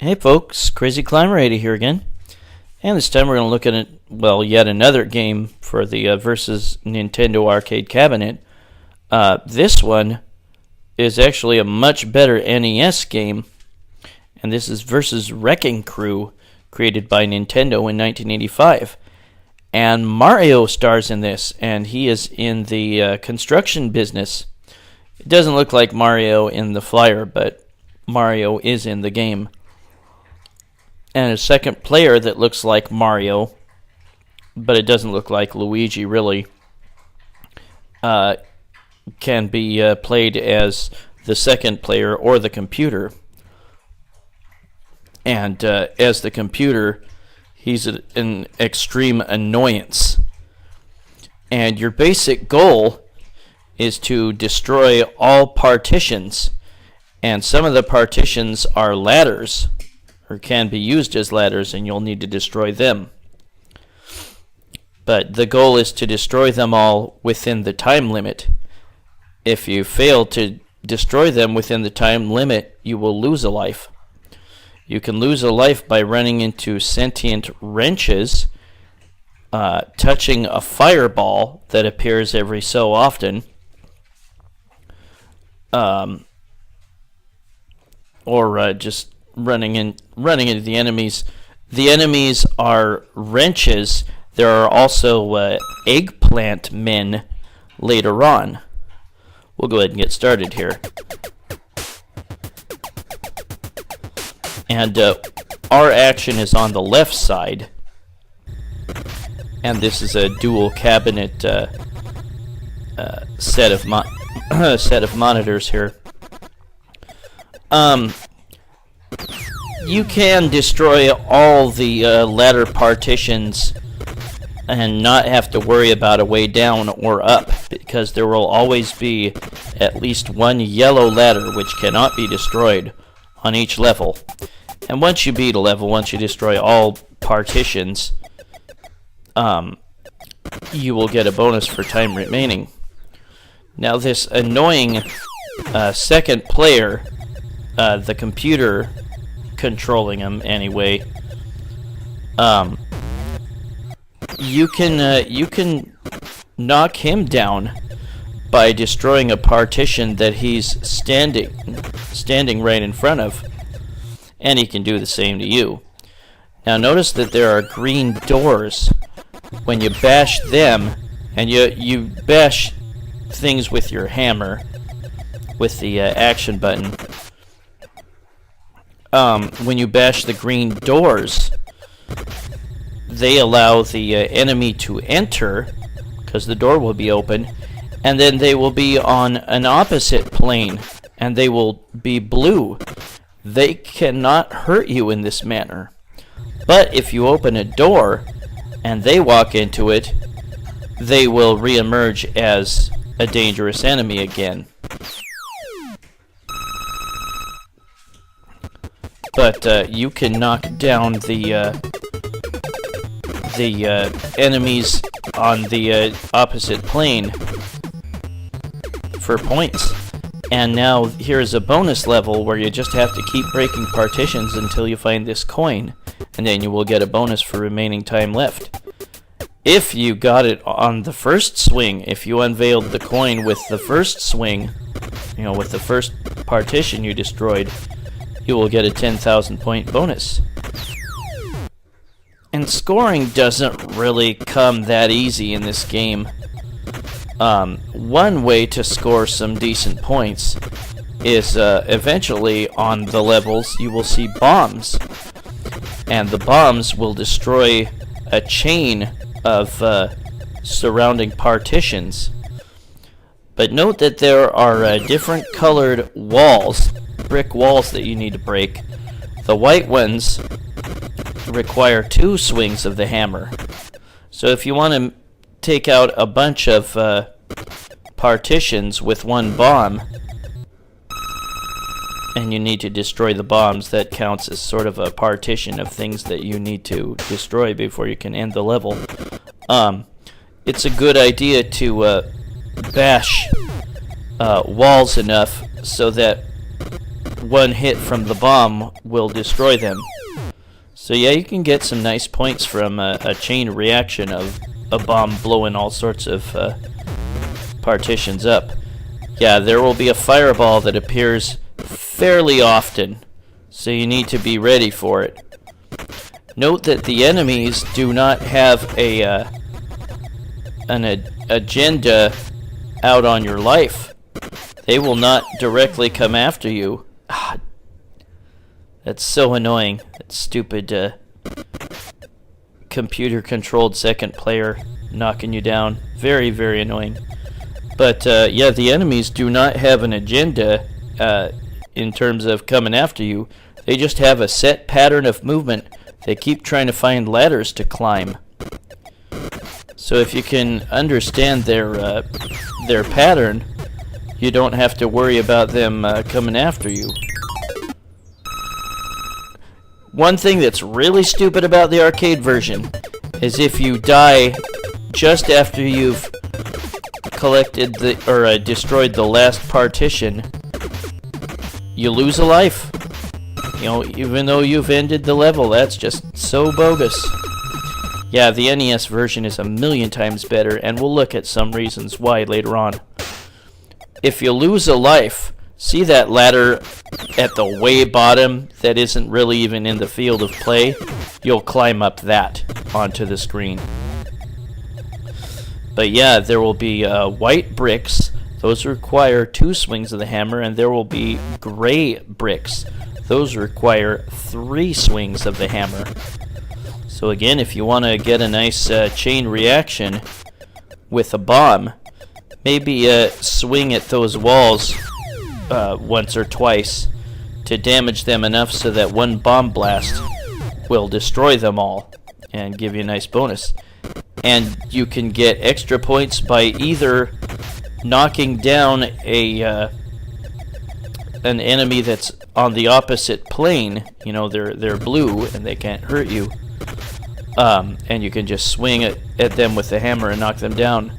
Hey folks, Crazy Climber 80 here again, and this time we're going to look at yet another game for the versus Nintendo arcade cabinet. This one is actually a much better NES game, and this is versus Wrecking Crew, created by Nintendo in 1985. And Mario stars in this, and he is in the construction business. It doesn't look like Mario in the flyer, but Mario is in the game. And a second player that looks like Mario, but it doesn't look like Luigi really, can be played as the second player or the computer. And as the computer, he's an extreme annoyance. And your basic goal is to destroy all partitions. And some of the partitions are ladders, or can be used as ladders, and you'll need to destroy them. But the goal is to destroy them all within the time limit. If you fail to destroy them within the time limit, you will lose a life. You can lose a life by running into sentient wrenches, touching a fireball that appears every so often, or just running into the enemies. The enemies are wrenches. There are also eggplant men later on. We'll go ahead and get started here. And our action is on the left side. And this is a dual cabinet set of monitors here. You can destroy all the ladder partitions and not have to worry about a way down or up, because there will always be at least one yellow ladder which cannot be destroyed on each level. And once you beat a level, once you destroy all partitions, you will get a bonus for time remaining. Now this annoying second player, the computer controlling him anyway, you can knock him down by destroying a partition that he's standing right in front of, and he can do the same to you. Now notice that there are green doors. When you bash them, and you bash things with your hammer with the action button, when you bash the green doors, they allow the enemy to enter, because the door will be open, and then they will be on an opposite plane, and they will be blue. They cannot hurt you in this manner. But if you open a door, and they walk into it, they will re-emerge as a dangerous enemy again. But you can knock down the enemies on the opposite plane for points. And now here's a bonus level where you just have to keep breaking partitions until you find this coin, and then you will get a bonus for remaining time left. If you got it on the first swing, if you unveiled the coin with the first swing, with the first partition you destroyed, you will get a 10,000 point bonus. And scoring doesn't really come that easy in this game. One way to score some decent points is eventually on the levels you will see bombs, and the bombs will destroy a chain of surrounding partitions. But note that there are different colored walls, brick walls, that you need to break. The white ones require 2 swings of the hammer. So if you want to take out a bunch of partitions with one bomb, and you need to destroy the bombs, that counts as sort of a partition of things that you need to destroy before you can end the level. It's a good idea to bash walls enough so that one hit from the bomb will destroy them. So yeah, you can get some nice points from a chain reaction of a bomb blowing all sorts of partitions up. Yeah, there will be a fireball that appears fairly often, so you need to be ready for it. Note that the enemies do not have an agenda out on your life. They will not directly come after you. Ah, that's so annoying. That stupid computer-controlled second player knocking you down. Very, very annoying. But yeah, the enemies do not have an agenda in terms of coming after you. They just have a set pattern of movement. They keep trying to find ladders to climb. So if you can understand their pattern, you don't have to worry about them coming after you. One thing that's really stupid about the arcade version is if you die just after you've collected destroyed the last partition, you lose a life. You know, even though you've ended the level. That's just so bogus. Yeah, the NES version is a million times better, and we'll look at some reasons why later on. If you lose a life, see that ladder at the way bottom that isn't really even in the field of play? You'll climb up that onto the screen. But yeah, there will be white bricks. Those require 2 swings of the hammer, and there will be gray bricks. Those require 3 swings of the hammer. So again, if you want to get a nice chain reaction with a bomb, maybe swing at those walls once or twice to damage them enough so that one bomb blast will destroy them all and give you a nice bonus. And you can get extra points by either knocking down an enemy that's on the opposite plane. You know, they're blue and they can't hurt you. And you can just swing at them with the hammer and knock them down.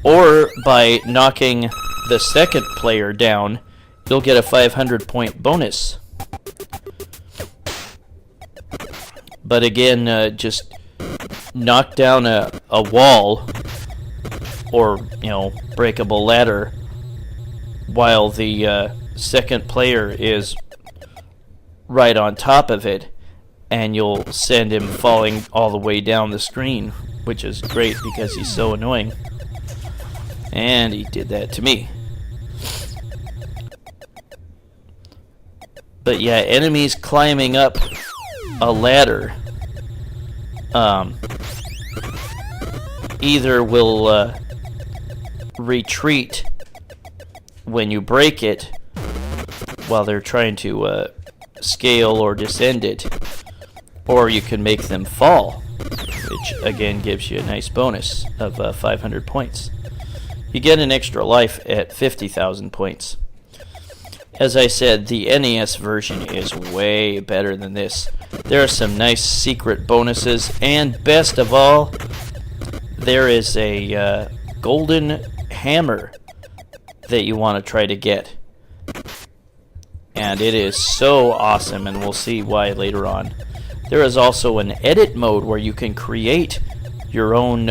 Or by knocking the second player down, you'll get a 500 point bonus. But again, just knock down a wall or, you know, breakable ladder while the second player is right on top of it, and you'll send him falling all the way down the screen, which is great because he's so annoying. And he did that to me. But yeah, enemies climbing up a ladder either will retreat when you break it while they're trying to scale or descend it, or you can make them fall, which again gives you a nice bonus of 500 points. You get an extra life at 50,000 points. As I said, the NES version is way better than this. There are some nice secret bonuses, and best of all, there is a golden hammer that you want to try to get. And it is so awesome, and we'll see why later on. There is also an edit mode where you can create your own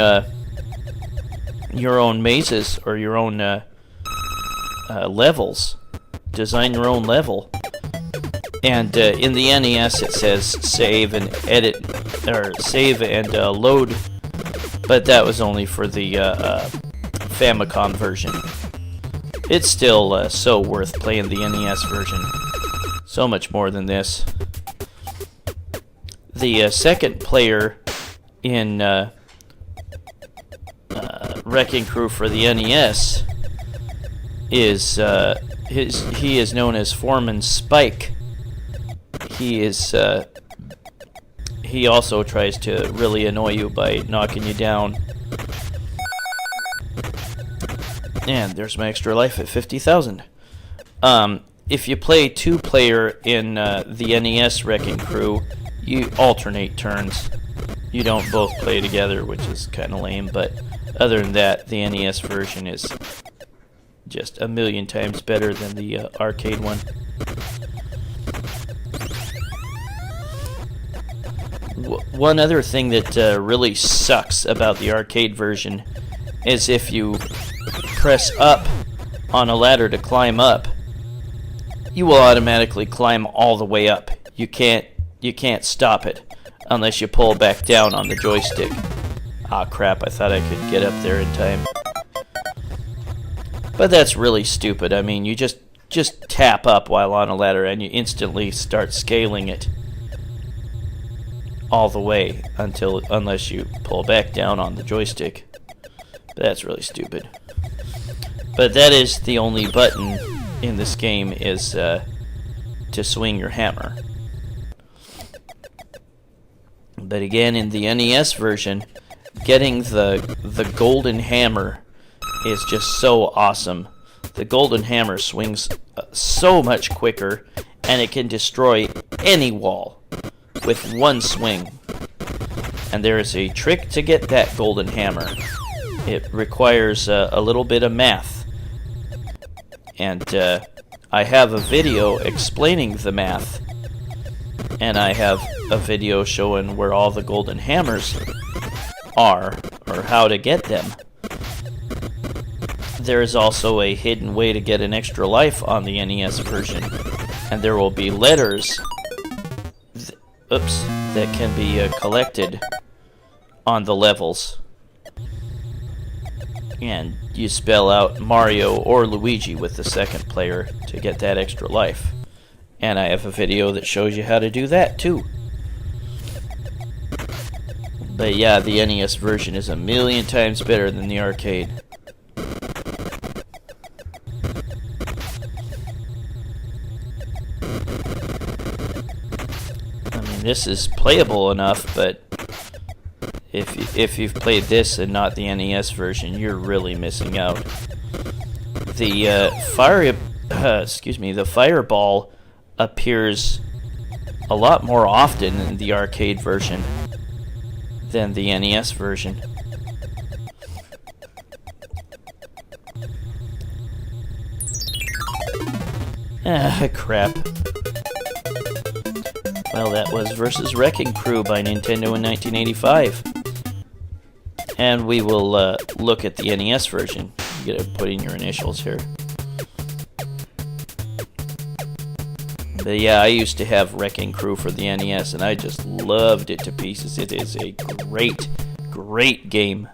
mazes or your own levels. Design your own level. And in the NES it says save and edit, or save and load, but that was only for the Famicom version. It's still so worth playing the NES version. So much more than this. The second player in Wrecking Crew for the NES is he is known as Foreman Spike. He also tries to really annoy you by knocking you down. And there's my extra life at 50,000. If you play 2-player in the NES Wrecking Crew, you alternate turns. You don't both play together, which is kind of lame, but other than that, the NES version is just a million times better than the arcade one. One other thing that really sucks about the arcade version is if you press up on a ladder to climb up, you will automatically climb all the way up. You can't stop it unless you pull back down on the joystick. Ah, crap, I thought I could get up there in time. But that's really stupid. I mean, you just tap up while on a ladder and you instantly start scaling it all the way unless you pull back down on the joystick. That's really stupid. But that is the only button in this game, is to swing your hammer. But again, in the NES version, getting the golden hammer is just so awesome. The golden hammer swings so much quicker, and it can destroy any wall with one swing. And there is a trick to get that golden hammer. It requires a little bit of math. And I have a video explaining the math. And I have a video showing where all the golden hammers are, or how to get them. There is also a hidden way to get an extra life on the NES version. And there will be letters that can be collected on the levels. And you spell out Mario or Luigi with the second player to get that extra life. And I have a video that shows you how to do that too. But yeah, the NES version is a million times better than the arcade. I mean, this is playable enough, but if you've played this and not the NES version, you're really missing out. The the fireball appears a lot more often in the arcade version than the NES version. Ah, crap. Well, that was Versus Wrecking Crew by Nintendo in 1985. And we will look at the NES version. You gotta put in your initials here. But yeah, I used to have Wrecking Crew for the NES, and I just loved it to pieces. It is a great, great game.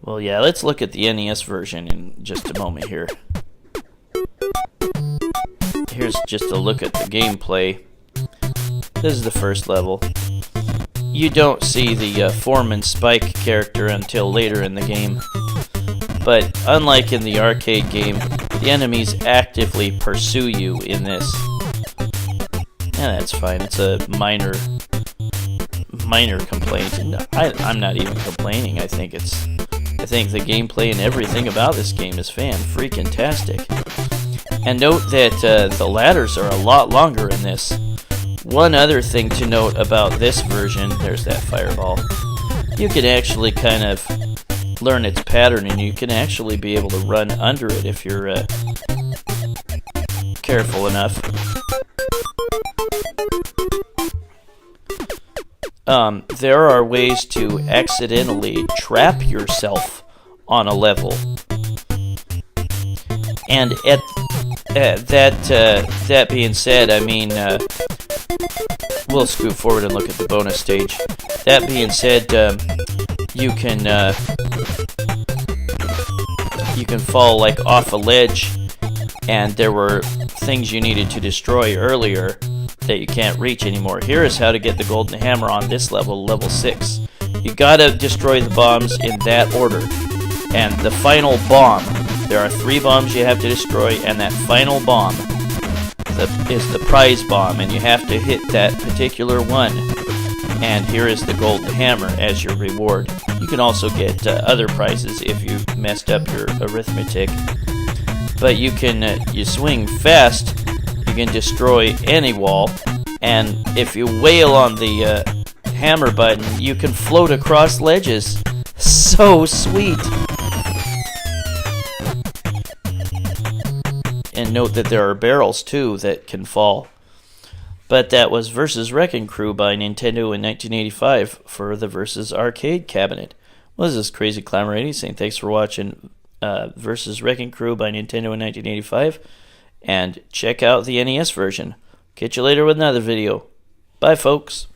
Well, yeah, let's look at the NES version in just a moment here. Here's just a look at the gameplay. This is the first level. You don't see the Foreman Spike character until later in the game. But unlike in the arcade game, the enemies actively pursue you in this. Yeah, that's fine. It's a minor complaint. And I'm not even complaining. I think the gameplay and everything about this game is fan-freaking-tastic. And note that the ladders are a lot longer in this. One other thing to note about this version, there's that fireball, you can actually kind of learn its pattern, and you can actually be able to run under it if you're careful enough. There are ways to accidentally trap yourself on a level. And that being said, I mean, we'll scoot forward and look at the bonus stage. That being said, you can fall like off a ledge, and there were things you needed to destroy earlier that you can't reach anymore. Here is how to get the golden hammer on this level, level 6. You gotta destroy the bombs in that order. And the final bomb, there are 3 bombs you have to destroy, and that final bomb is the prize bomb, and you have to hit that particular one. And here is the golden hammer as your reward. You can also get other prizes if you messed up your arithmetic. But you swing fast, you can destroy any wall, and if you wail on the hammer button, you can float across ledges. So sweet! And note that there are barrels too that can fall. But that was Versus Wrecking Crew by Nintendo in 1985 for the Versus Arcade cabinet. Well, this is Crazy Climber 80 saying thanks for watching Versus Wrecking Crew by Nintendo in 1985. And check out the NES version. Catch you later with another video. Bye, folks.